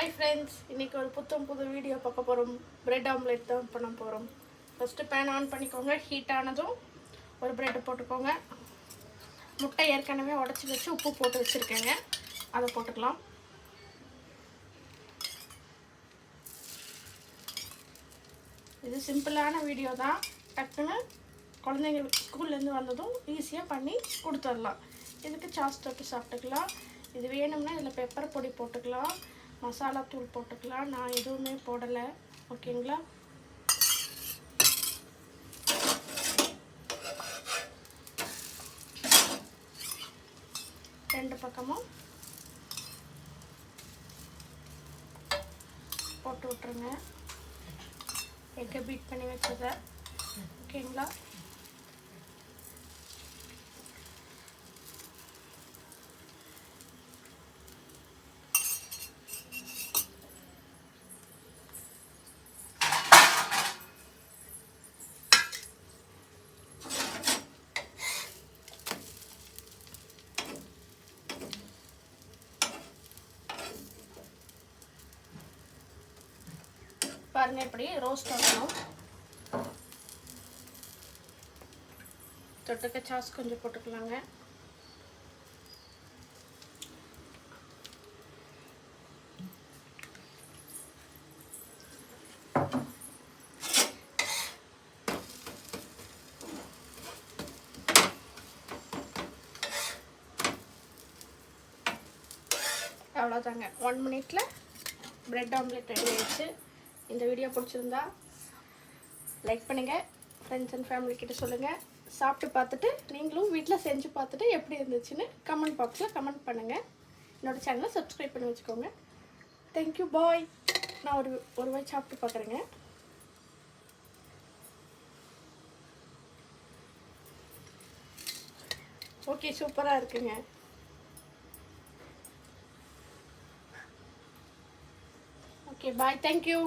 Hi friends, இன்றைக்கி ஒரு புது வீடியோ பார்க்க போகிறோம். பிரெட் ஆம்லேட் தான் பண்ண போகிறோம். ஃபஸ்ட்டு பேன் ஆன் பண்ணிக்கோங்க. ஹீட் ஆனதும் ஒரு பிரெட் போட்டுக்கோங்க. முட்டை ஏற்கனவே உடச்சி வச்சு உப்பு போட்டு வச்சுருக்கேங்க, அதை போட்டுக்கலாம். இது சிம்பிளான வீடியோ தான். டக்குன்னு குழந்தைங்க ஸ்கூல்லேருந்து வந்ததும் ஈஸியாக பண்ணி கொடுத்துடலாம். இதுக்கு சாஸ் தொட்டு சாப்பிட்டுக்கலாம். இது வேணும்னா இதில் பெப்பர் பொடி போட்டுக்கலாம், மசாலா தூள் போட்டுக்கலாம். நான் எதுவுமே போடலை, ஓகேங்களா? ரெண்டு பக்கமும் போட்டு விட்டுருங்க. எக்கை பீட் பண்ணி வச்சதை, ஓகேங்களா? பாருங்க, இப்படி ரோஸ்ட் ஆகணும். தொட்டுக்க சாஸ் கொஞ்சம் போட்டுக்கலாங்க. அவ்வளோதாங்க, 1 மினிட்ல பிரெட் ஆம்லேட் ரெடி ஆயிடுச்சு. இந்த வீடியோ பிடிச்சிருந்தா லைக் பண்ணுங்கள், ஃப்ரெண்ட்ஸ் அண்ட் ஃபேமிலி கிட்ட சொல்லுங்கள். சாப்பிட்டு பார்த்துட்டு நீங்களும் வீட்டில் செஞ்சு பார்த்துட்டு எப்படி இருந்துச்சுன்னு கமெண்ட் பாக்ஸில் கமெண்ட் பண்ணுங்கள். என்னோடய சேனலை சப்ஸ்கிரைப் பண்ணி வச்சுக்கோங்க. தேங்க்யூ, பாய். நான் ஒரு வாய் சாப்பிட்டு பார்க்குறேங்க. ஓகே, சூப்பராக இருக்குங்க. ஓகே, பாய். தேங்க்யூ.